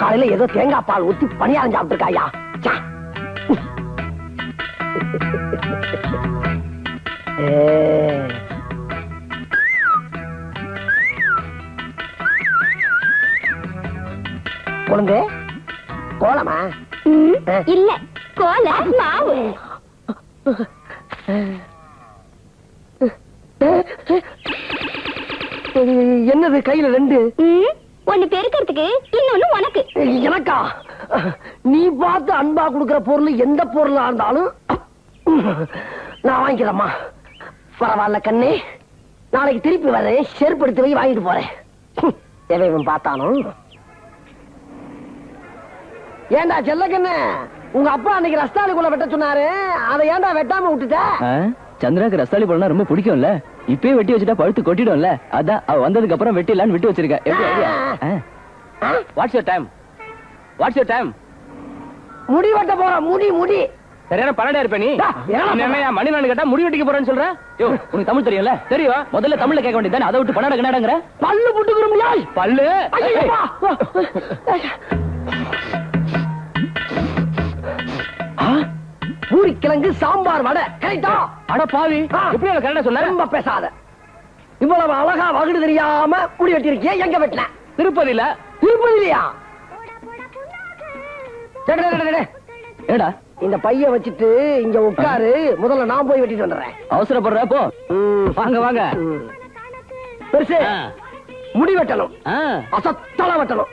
காலையில ஏதோ தேங்காய் பால் ஊத்தி பணியாரம் சாப்பிட்டு இருக்காயா. குழந்தை கோலமா? இல்ல, கோல மாவு. என்னது கையில ரெண்டு? ஒண்ணு பெருக்கிறதுக்கு, இன்னொன்னு உனக்கு. எனக்கா? நீ பார்த்து அன்பா கொடுக்கிற பொருள் எந்த பொருளா இருந்தாலும் நான் வாங்கிக்கிறேம்மா. பரவாயில்ல கண்ணே, நாளைக்கு திருப்பி வரேன், செருப்படுத்தி வை, வாங்கிட்டு போறேன். எவன் பார்த்தாலும். ஏண்டா செல்ல கண்ணு, உங்க அப்பா அன்னைக்கு ரஸ்தாலிக்குள்ள வெட்ட சொன்னாரு, அதை ஏண்டா வெட்டாம விட்டுட்ட? சந்திராக்கு ரஸ்தாலி பழம்னா ரொம்ப பிடிக்கும்ல, இப்பயே வெட்டி வச்சுட்டா பழுத்து கொட்டிடும்ல, அதான் அவ வந்ததுக்கு அப்புறம் வெட்டிடலான்னு விட்டு வச்சிருக்கேன். What's your time? What's your time? முடி வெட்ட போற. முடி முடி சரியான பன்னெண்டா இருப்ப நீ. மணி நான் கேட்டா முடி வெட்டிக்க போறேன்னு சொல்ற? உனக்கு தமிழ் தெரியும்ல? தெரியும். முதல்ல தமிழ்ல கேட்க வேண்டியது, அதை விட்டு பன்னெண்டு கன்னடங்கிற பல்லு புட்டுக்குறோம்யா. பல்லு பூரிக்கிழங்கு சாம்பார் வடை. கரெக்டா? அட பாவி, எப்படி கரெக்டா சொன்ன? ரொம்ப பேசாத. இவ்வளவு அழகா வகுடு தெரியாம முடி வெட்டிருக்கிய, எங்க வெட்டின? திருப்பதியில. திருப்பதிலையா? ஏடா இந்த பைய வச்சுட்டு இங்க உட்காரு, முதல்ல நான் போய் வெட்டிட்டு வந்துடுறேன். அவசரப்படுற போ. வாங்க வாங்க. பெருசு முடி வெட்டணும், அசத்தல வெட்டணும்.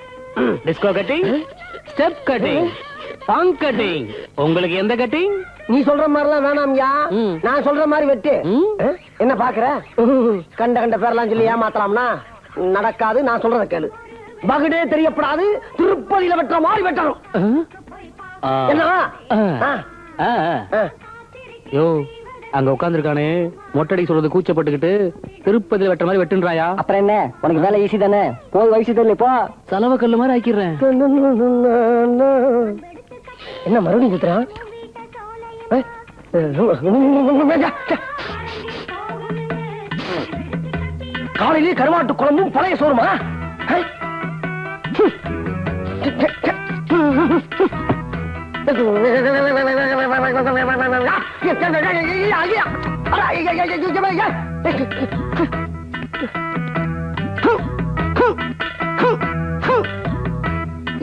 Disco cutting, step cutting, song cutting. உங்களுக்கு எந்த கட்டிங்? நீ சொல்ற மாதிரிலாம் வேணாம்யா, நான் சொல்ற மாதிரி வெட்டு. என்ன பாக்குற? கண்ட கண்ட பேர்லாம் சொல்லி ஏமாத்தலாம்னா நடக்காது. நான் சொல்றத கேளு. பகுடே தெரியப்படாது, திருப்பதியில வெட்டுற மாதிரி வெட்டணும். என்ன? யோ, அங்க உட்கார்ந்துருக்கானே மொட்டடி சொல்றது கூச்சப்பட்டுக்கிட்டு திருப்பதியில வெட்டுற மாதிரி வெட்டுன்றாயா? அப்புறம் என்ன, உனக்கு வேலை ஈஸி தானே, போய் வயசு தெரியல. இப்போ செலவு கல்லு மாதிரி ஆக்கிடுறேன். என்ன மறுபடியும் சுத்துறான்? காலையிலே கருவாட்டு குழம்பும் பழைய சோறுமா?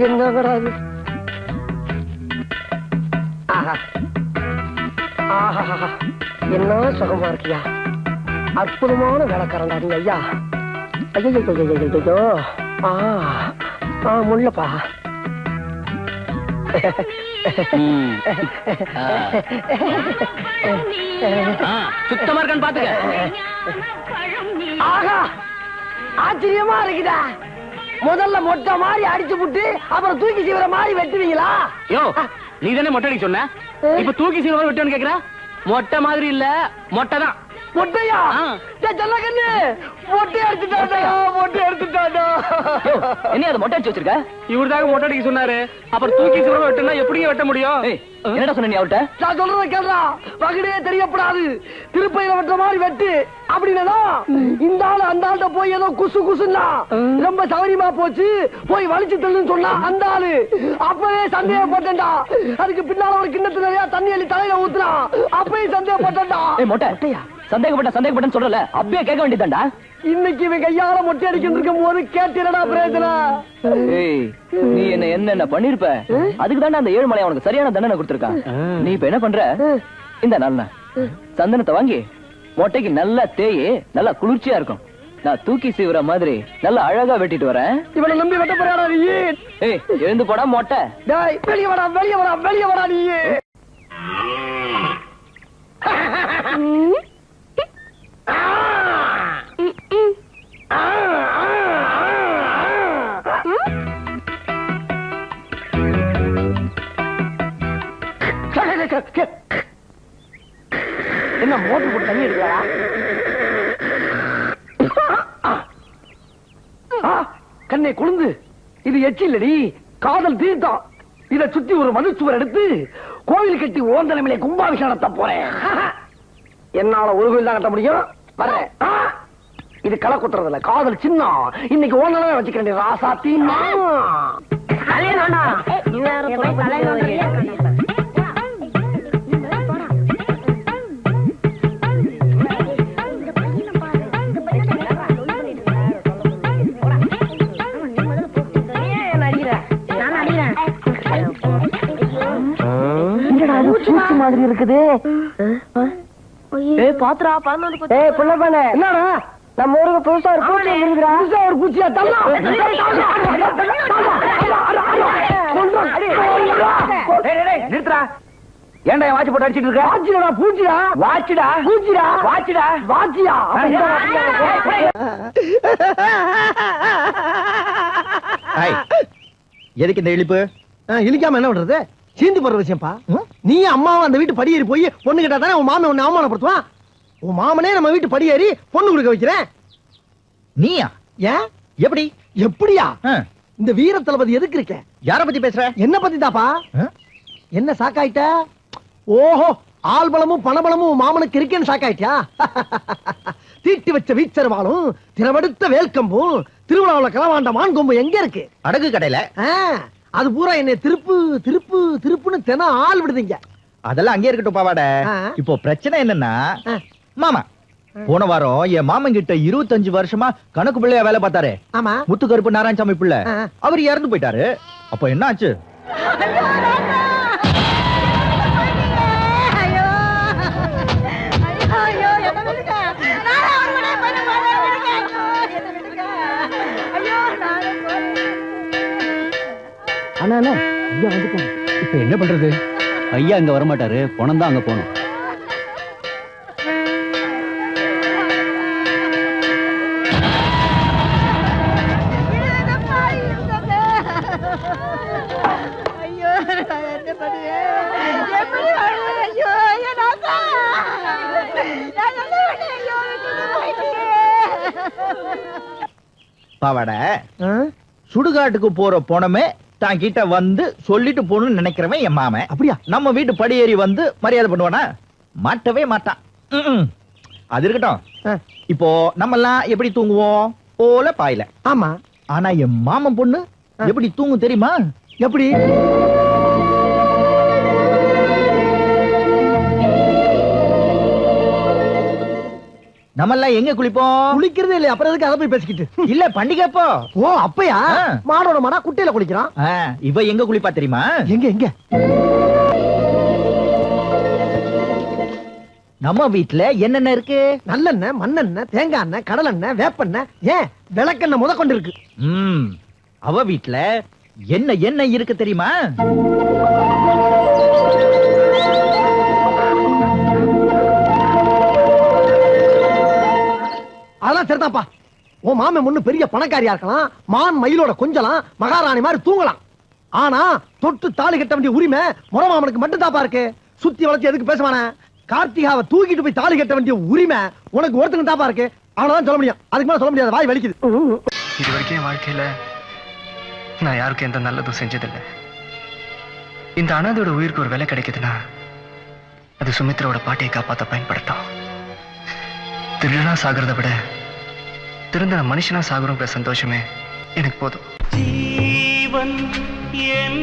என்ன வராது? என்ன சுகமா இருக்கியா? அற்புதமான வேலைக்காரண்டா நீ ஐயா. ஐயோ, முள்ளப்பா. சுத்தமா இருக்கான்னு பாத்துக்க. ஆகா, ஆச்சரியமா இருக்குதா? முதல்ல மொட்டை மாதிரி அடிச்சு புட்டு அப்புறம் தூக்கி சீவிர மாதிரி வெட்டுவீங்களா? யோ, நீ தானே மொட்டை அடிக்க சொன்ன, இப்ப தூக்கி சீவிர மாதிரி வெட்டுன்னு கேக்குற? மொட்டை மாதிரி இல்ல, மொட்டை தான். மொட்டையா? செல்ல கண்ணு, மொட்டை எடுத்துட்டாடா, மொட்டை எடுத்துட்டாடா. என்ன அதை மொட்டை அடிச்சு வச்சிருக்க? இவருதாக மொட்டை அடிக்க சொன்னாரு, அப்புறம் தூக்கி சீவிர வெட்டுனா எப்படிங்க வெட்ட முடியும்? என்னடா சொன்ன நீ அவர்கிட்ட? நான் சொல்றத கேள்றா, வகுடே தெரியப்படாது, திருப்பையில வெட்டுற மாதிரி வெட்டு அப்படின்னா இந்த ஆளு அந்த ஆள்கிட்ட போய் ஏதோ குசு குசுன்னா ரொம்ப சௌரியமா போச்சு, போய் வலிச்சு தள்ளுன்னு சொன்னா அந்த ஆளு அப்பவே சந்தேகப்பட்டா. அதுக்கு பின்னால ஒரு கிண்ணத்துல நிறைய தண்ணி அள்ளி தலையில ஊத்துனா அப்பவே சந்தேகப்பட்டா. மொட்டையா சந்தேகப்பட்டேன்னு சொல்றல, அப்பயே கேட்க வேண்டியதாண்டா. இன்னைக்கு இவன் கையால மொட்டை அடிக்கிட்டு இருக்கும் போது கேட்டிரடா பிரயோஜனம். நீ என்ன பண்ணிருப்ப? அதுக்கு தாண்டா அந்த ஏழுமலை அவனுக்கு சரியான தண்டனை கொடுத்திருக்கான். நீ இப்ப என்ன பண்ற? இந்த நல்ல சந்தனத்தை வாங்கி மொட்டைக்கு நல்லா தேயி, நல்லா குளிர்ச்சியா இருக்கும். நான் தூக்கி சீவுற மாதிரி நல்லா அழகா வெட்டிட்டு வரேன். இவனை நம்பி வெட்ட போறாடா நீ. எழுந்து போடா மொட்டை. வெளியே வாடா, வெளியே வாடா, வெளியே வாடா நீ. என்ன மோட்டர் போட்டு தண்ணி எடுக்கிறா? கண்ணை குழுந்து, இது எச்சில்லடி, காதல் தீர்த்தம். இதை சுத்தி ஒரு மதுச்சுவர் எடுத்து கோவில் கட்டி ஓந்தனமிலே கும்பாபிஷேகம் நடத்த போறேன். என்னால ஒரு கோயில் தான் கட்ட முடியும். வர்றேன். இது களை குத்துறதுல காதல் சின்னம். இன்னைக்கு ஓனமே வச்சுக்கிறேன். ராசாத்தி மாதிரி இருக்குது. பாத்துரா என்னடா நம்ம ஊருக்கு புதுசா ஒரு பூச்சி இருக்குடா. புதுசா ஒரு பூச்சியா? நிறுத்துறா. ஏன்டா வாட்சி போட்டு அடிச்சிட்டு இருக்க? வாட்சிடா பூச்சிடா. வாட்சிடா பூச்சிடா. வாட்சிடா வாட்சியா? எதுக்கு இந்த இழிப்பு? இழிக்காம என்ன பண்றது? சீந்து போற விஷயம்ப்பா. நீ அம்மாவை அந்த வீட்டு படியேறி போய் பொண்ணு கேட்டா தானே உன் மாமன் உன்னை அவமானப்படுத்துவான். உன் மாமனே நம்ம வீட்டு படியேறி பொண்ணு கொடுக்க வைக்கிறேன். நீயா? ஏன்? எப்படி? எப்படியா? ஆ. இந்த வீர தளபதி எதுக்கு இருக்க? யார பத்தி பேசுற? என்ன பத்தி தாப்பா? ஆ? என்ன சாக்காயிட்ட? ஓஹோ, ஆள் பலமும் பணபலமும் உன் மாமனுக்கு இருக்கேன்னு சாக்காயிட்டியா? தீட்டி வச்ச வீச்சரவாளும் திறவெடுத்த வேல்கம்பும் திருவிழாவுல களவாண்ட மான் கொம்பு எங்க இருக்கு? அடகு கடையில. அது பூரா என்னை திருப்பு திருப்பு திருப்புன்னு தினம் ஆள் விடுதீங்க. அதெல்லாம் அங்கே இருக்கட்டும் பாவாட. இப்போ பிரச்சனை என்னன்னா, மாமா போன வாரம் என் மாமன் கிட்ட 25 வருஷமா கணக்கு பிள்ளையா வேலை பார்த்தாரு. ஆமா, முத்துக்கருப்பு நாராயணசாமி பிள்ளை. அவர் இறந்து போயிட்டாரு. அப்ப என்ன ஆச்சு? அண்ணா ஐயா வந்துட்டாங்க. இப்ப என்ன பண்றது? ஐயா இங்க வரமாட்டாரு. பணம் தான் அங்க போகணும். பாவாட, சுடுகாட்டுக்கு போற போனமே தான் கிட்ட வந்து சொல்லிட்டு போகணும்னு நினைக்கிறவன் என் மாமன். அப்படியா? நம்ம வீட்டு படியேறி வந்து மரியாதை பண்ணுவானா? மாட்டவே மாட்டான். அது இருக்கட்டும். இப்போ நம்ம எல்லாம் எப்படி தூங்குவோம்? ஓல பாயில. ஆமா. ஆனா என் மாமன் பொண்ணு எப்படி தூங்கும் தெரியுமா? எப்படி? நம்ம எல்லாம் எங்க குளிப்போம்? குளிக்கிறதே இல்லையா? அப்புறம் எதுக்கு அதை போய் பேசிக்கிட்டு? இல்ல பண்டிகைப்போ. ஓ அப்பயா? மாடோட மாடா குட்டையில குளிக்கிறான். இவ எங்க குளிப்பா தெரியுமா? எங்க எங்க? நம்ம வீட்டுல என்னென்ன இருக்கு? நல்லெண்ணெய், மண்ணெண்ணெய், தேங்காய் எண்ணெய், கடல் எண்ணெய், வேப்பெண்ணெய், ஏன் விளக்கெண்ணெய் முத கொண்டு இருக்கு. அவ வீட்டுல என்ன எண்ணெய் இருக்கு தெரியுமா? அதெல்லாம் சரிதான்ப்பா. உன் மாமன் முன்னு பெரிய பணக்காரியா இருக்கலாம், மான் மயிலோட கொஞ்சலாம், மகாராணி மாதிரி தூங்கலாம். ஆனா தொட்டு தாலி கட்ட வேண்டிய உரிமை முறை மாமனுக்கு மட்டும் தாப்பா இருக்கு. சுத்தி வளர்ச்சி எதுக்கு பேசுவானே? கார்த்திகாவை தூக்கிட்டு போய் தாலி கட்ட வேண்டிய உரிமை உனக்கு ஒருத்தங்க தாப்பா இருக்கு. அவ்வளவுதான் சொல்ல முடியும். அதுக்கு மேல சொல்ல முடியாது. வாய் வலிக்குது. இது வரைக்கும் என் வாழ்க்கையில நான் யாருக்கும் எந்த நல்லதும் செஞ்சதில்லை. இந்த அனாதையோட உயிருக்கு ஒரு விலை கிடைக்குதுன்னா அது சுமித்ராவோட பாட்டியை காப்பாற்ற பயன்படுத்தும். திருடனா சாகிறத விட திருந்த மனுஷனா சாகுறோங்கிற சந்தோஷமே எனக்கு போதும். ஜீவன் என்